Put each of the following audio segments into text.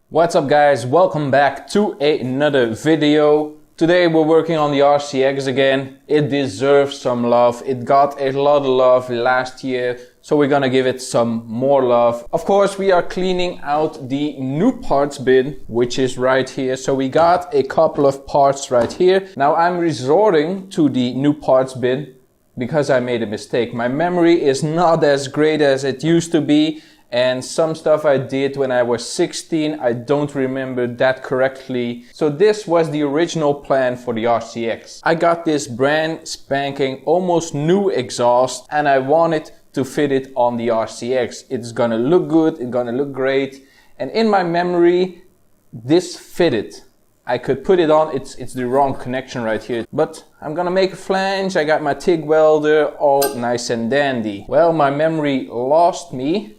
What's up guys, welcome back to another video. Today we're working on the RCX again. It deserves some love. It got a lot of love last year, so we're gonna give it some more love. Of course, we are cleaning out the new parts bin, which is right here. So we got a couple of parts right here. Now I'm resorting to the new parts bin because I made a mistake. My memory is not as great as it used to be. And some stuff I did when I was 16, I don't remember that correctly. So this was the original plan for the RCX. I got this brand spanking, almost new exhaust, and I wanted to fit it on the RCX. It's gonna look good, it's gonna look great. And in my memory, this fitted. I could put it on, it's the wrong connection right here. But I'm gonna make a flange, I got my TIG welder, all nice and dandy. Well, my memory lost me,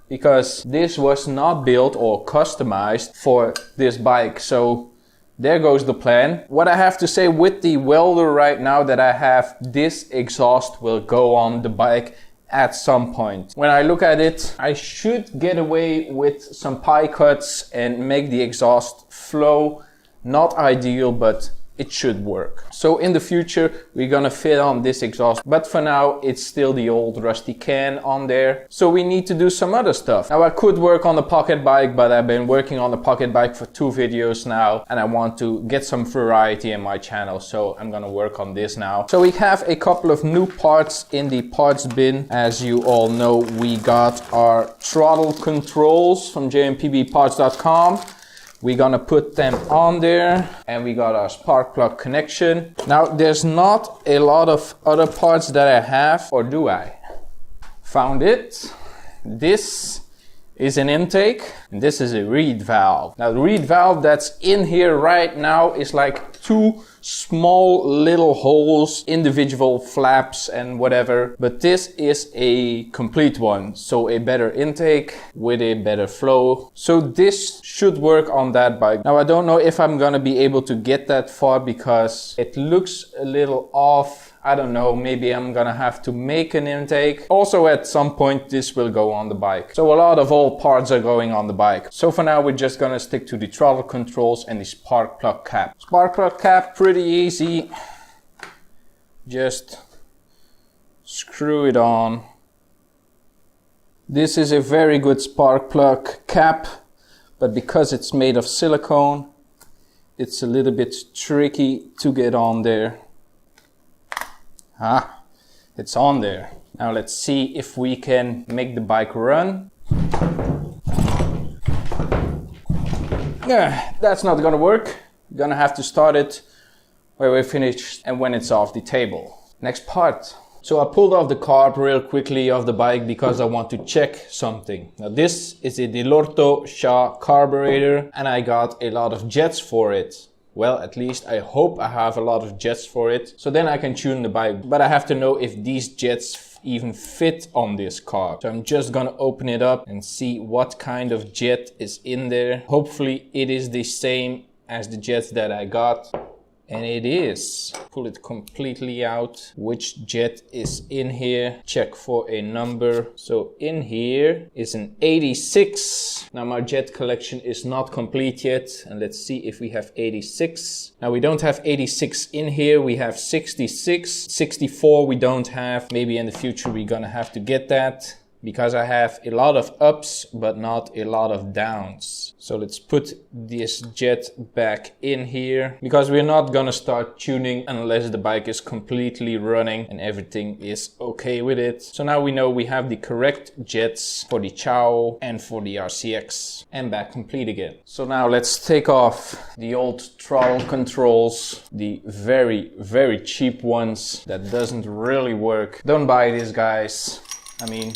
because this was not built or customized for this bike. So there goes the plan. What I have to say with the welder right now that I have, this exhaust will go on the bike at some point. When I look at it, I should get away with some pie cuts and make the exhaust flow. Not ideal, but it should work. So in the future, we're gonna fit on this exhaust, but for now, it's still the old rusty can on there. So we need to do some other stuff. Now I could work on the pocket bike, but I've been working on the pocket bike for 2 videos now, and I want to get some variety in my channel, so I'm gonna work on this now. So we have a couple of new parts in the parts bin. As you all know, we got our throttle controls from jmpbparts.com. We're gonna put them on there, and we got our spark plug connection. Now there's not a lot of other parts that I have, or do I? Found it. This is an intake, and this is a reed valve. Now the reed valve that's in here right now is like 2 small little holes, individual flaps and whatever, but this is a complete one, so a better intake with a better flow. So this should work on that bike. Now I don't know if I'm gonna be able to get that far because it looks a little off. I don't know, maybe I'm gonna have to make an intake. Also at some point this will go on the bike. So a lot of old parts are going on the bike. So for now we're just gonna stick to the throttle controls and the spark plug cap. Spark plug cap, pretty easy. Just screw it on. This is a very good spark plug cap, but because it's made of silicone, it's a little bit tricky to get on there. It's on there. Now let's see if we can make the bike run. That's not gonna work. We're gonna have to start it where we're finished and when it's off the table. Next part. So I pulled off the carb real quickly off the bike because I want to check something. Now this is a Dellorto Carburetor, and I got a lot of jets for it. Well, at least I hope I have a lot of jets for it, so then I can tune the bike. But I have to know if these jets even fit on this car. So I'm just gonna open it up and see what kind of jet is in there. Hopefully it is the same as the jets that I got. And it is. Pull it completely out. Which jet is in here? Check for a number. So in here is an 86. Now my jet collection is not complete yet. And let's see if we have 86. Now we don't have 86 in here. We have 66. 64 we don't have. Maybe in the future we're gonna have to get that, because I have a lot of ups but not a lot of downs. So let's put this jet back in here, because we're not gonna start tuning unless the bike is completely running and everything is okay with it. So now we know we have the correct jets for the Ciao and for the RCX, and back complete again. So now let's take off the old throttle controls, the very cheap ones that doesn't really work. Don't buy this, guys. I mean,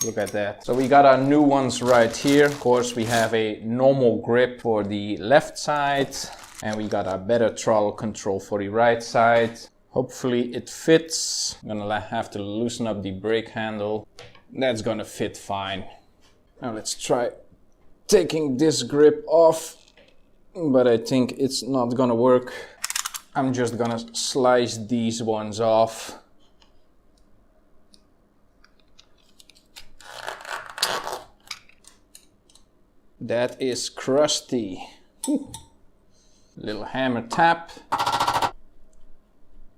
look at that. So we got our new ones right here. Of course, we have a normal grip for the left side, and we got our better throttle control for the right side. Hopefully it fits. I'm gonna have to loosen up the brake handle. That's gonna fit fine. Now let's try taking this grip off, but I think it's not gonna work. I'm just gonna slice these ones off. That is crusty. Ooh. Little hammer tap.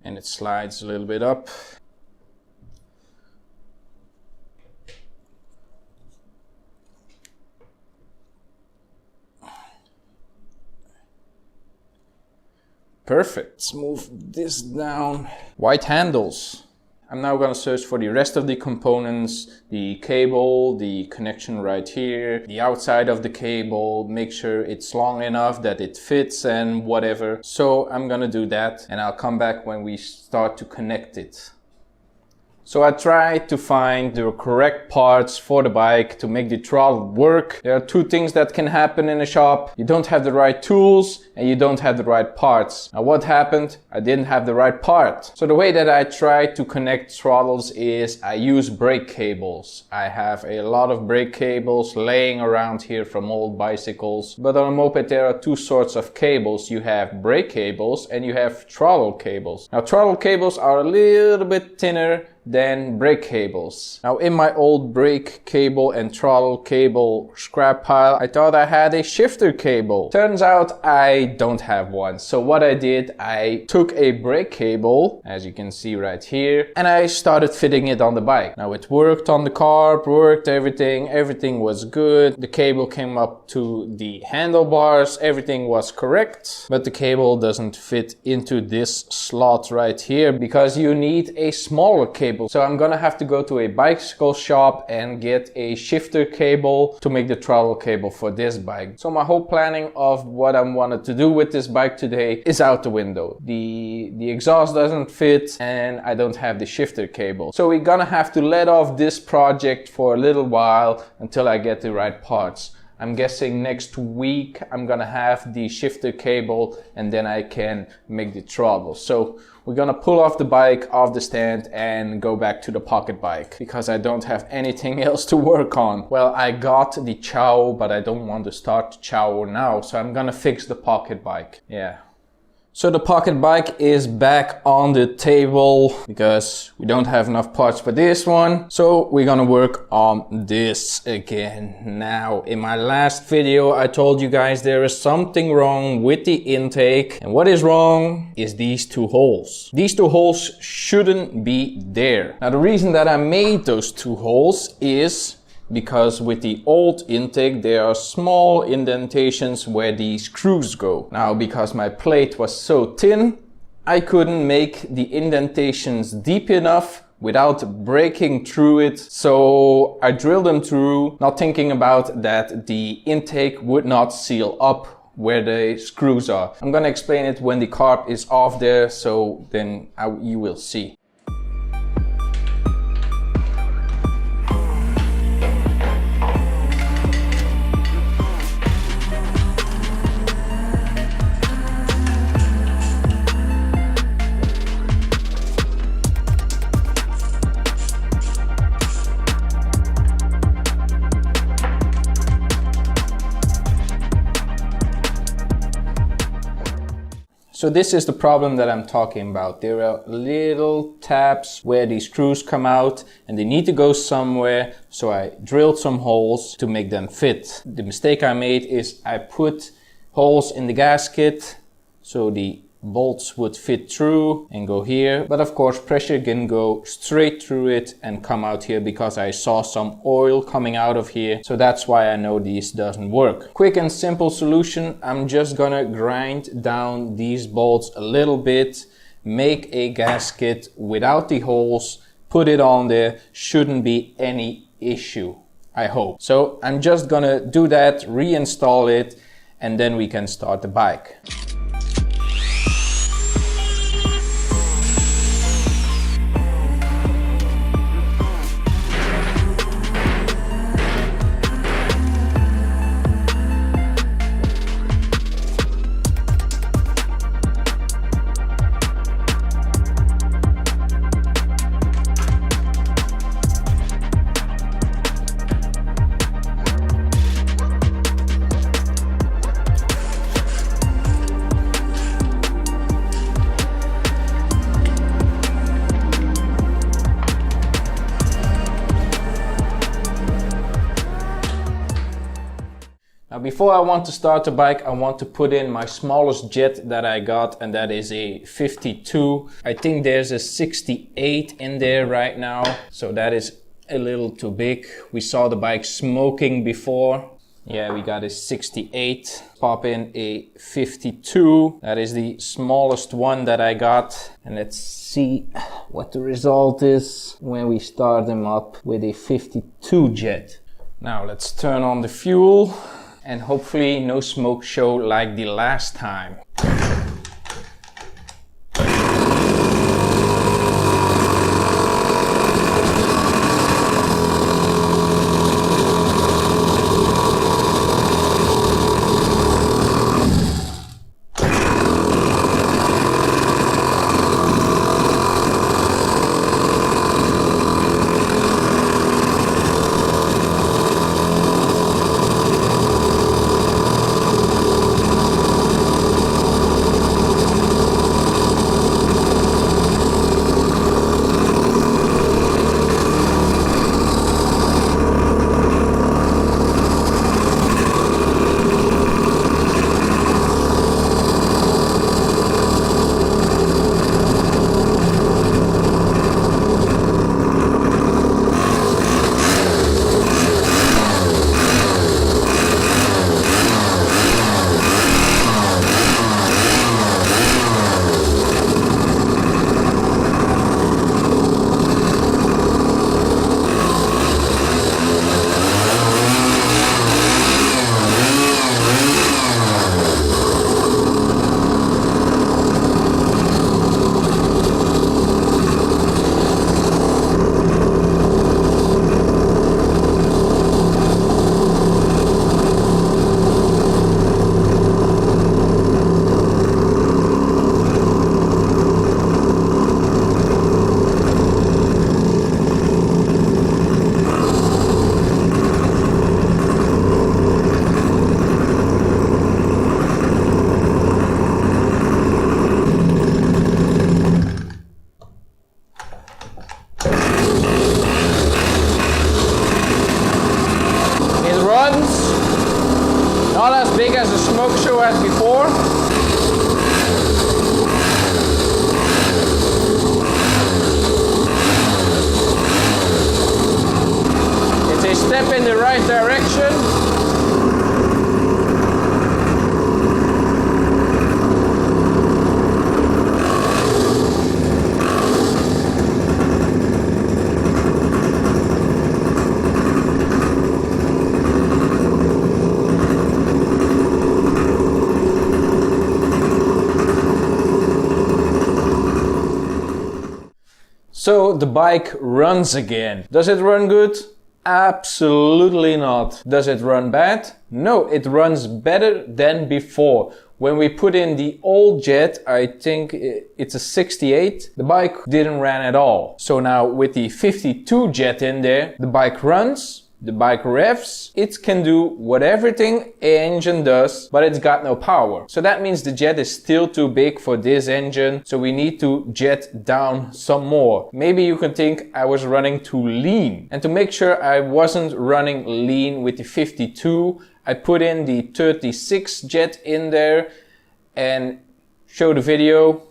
And it slides a little bit up. Perfect. Let's move this down. White handles. I'm now going to search for the rest of the components, the cable, the connection right here, the outside of the cable, make sure it's long enough that it fits and whatever. So I'm going to do that and I'll come back when we start to connect it. So I tried to find the correct parts for the bike to make the throttle work. There are two things that can happen in a shop. You don't have the right tools and you don't have the right parts. Now what happened? I didn't have the right part. So the way that I try to connect throttles is I use brake cables. I have a lot of brake cables laying around here from old bicycles. But on a moped there are two sorts of cables. You have brake cables and you have throttle cables. Now throttle cables are a little bit thinner than brake cables. Now in my old brake cable and throttle cable scrap pile, I thought I had a shifter cable. Turns out I don't have one. So what I did, I took a brake cable, as you can see right here, and I started fitting it on the bike. Now it worked on the carb, worked everything was good. The cable came up to the handlebars, everything was correct, but the cable doesn't fit into this slot right here because you need a smaller cable. So I'm gonna have to go to a bicycle shop and get a shifter cable to make the throttle cable for this bike. So my whole planning of what I wanted to do with this bike today is out the window. The exhaust doesn't fit and I don't have the shifter cable. So we're gonna have to let off this project for a little while until I get the right parts. I'm guessing next week I'm gonna have the shifter cable and then I can make the throttle. So we're gonna pull off the bike off the stand and go back to the pocket bike because I don't have anything else to work on. Well, I got the ciao, but I don't want to start the ciao now, so I'm gonna fix the pocket bike. Yeah. So the pocket bike is back on the table because we don't have enough parts for this one. So we're gonna work on this again. Now, in my last video, I told you guys there is something wrong with the intake. And what is wrong is these two holes. These two holes shouldn't be there. Now, the reason that I made those two holes is because with the old intake there are small indentations where the screws go. Now because my plate was so thin, I couldn't make the indentations deep enough without breaking through it. So I drilled them through, not thinking about that the intake would not seal up where the screws are. I'm gonna explain it when the carb is off there, so then you will see. So this is the problem that I'm talking about. There are little tabs where the screws come out and they need to go somewhere. So I drilled some holes to make them fit. The mistake I made is I put holes in the gasket so the bolts would fit through and go here. But of course pressure can go straight through it and come out here because I saw some oil coming out of here. So that's why I know this doesn't work. Quick and simple solution. I'm just gonna grind down these bolts a little bit, make a gasket without the holes, put it on there. Shouldn't be any issue, I hope. So I'm just gonna do that, reinstall it, and then we can start the bike. before I want to start the bike, I want to put in my smallest jet that I got, and that is a 52. I think there's a 68 in there right now, so that is a little too big. We saw the bike smoking before. Yeah, we got a 68. Pop in a 52. That is the smallest one that I got. And let's see what the result is when we start them up with a 52 jet. Now let's turn on the fuel and hopefully no smoke show like the last time. Not as big as the smoke show as before. It's a step in the right direction. So the bike runs again. Does it run good? Absolutely not. Does it run bad? No, it runs better than before. When we put in the old jet, I think it's a 68, the bike didn't run at all. So now with the 52 jet in there, the bike runs, the bike revs, it can do what everything engine does, but it's got no power. So that means the jet is still too big for this engine, so we need to jet down some more. Maybe you can think I was running too lean. And to make sure I wasn't running lean with the 52, I put in the 36 jet in there and show the video.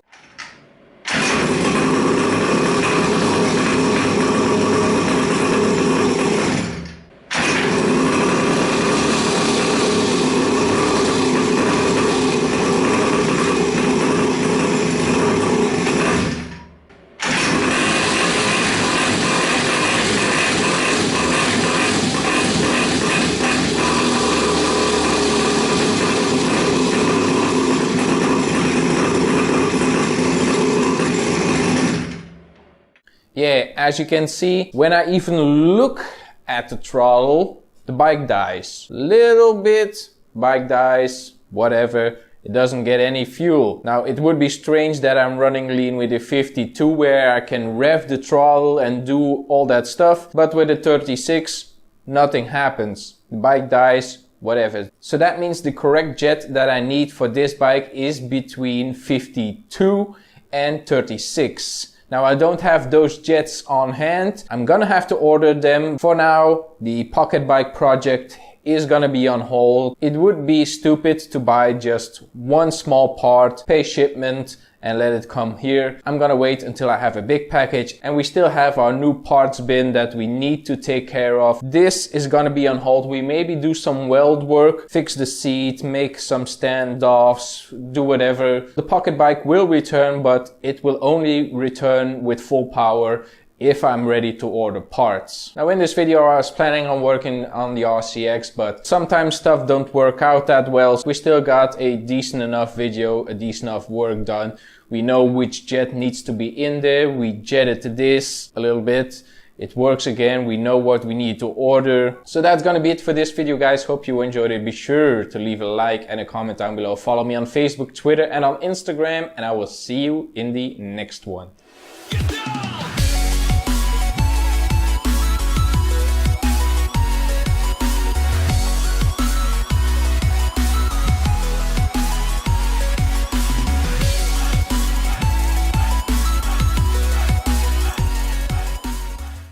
Yeah, as you can see, when I even look at the throttle, the bike dies. Little bit, bike dies, whatever. It doesn't get any fuel. Now, it would be strange that I'm running lean with a 52 where I can rev the throttle and do all that stuff. But with a 36, nothing happens. The bike dies, whatever. So that means the correct jet that I need for this bike is between 52 and 36. Now I don't have those jets on hand. I'm gonna have to order them. For now, the Pocket Bike project is gonna be on hold. It would be stupid to buy just one small part, pay shipment, and let it come here. I'm gonna wait until I have a big package and we still have our new parts bin that we need to take care of. This is gonna be on hold. We maybe do some weld work, fix the seat, make some standoffs, do whatever. The pocket bike will return, but it will only return with full power if I'm ready to order parts. Now in this video I was planning on working on the RCX, but sometimes stuff don't work out that well. So we still got a decent enough video, a decent enough work done. We know which jet needs to be in there. We jetted this a little bit. It works again. We know what we need to order. So that's gonna be it for this video, guys. Hope you enjoyed it. Be sure to leave a like and a comment down below. Follow me on Facebook, Twitter, and on Instagram, and I will see you in the next one.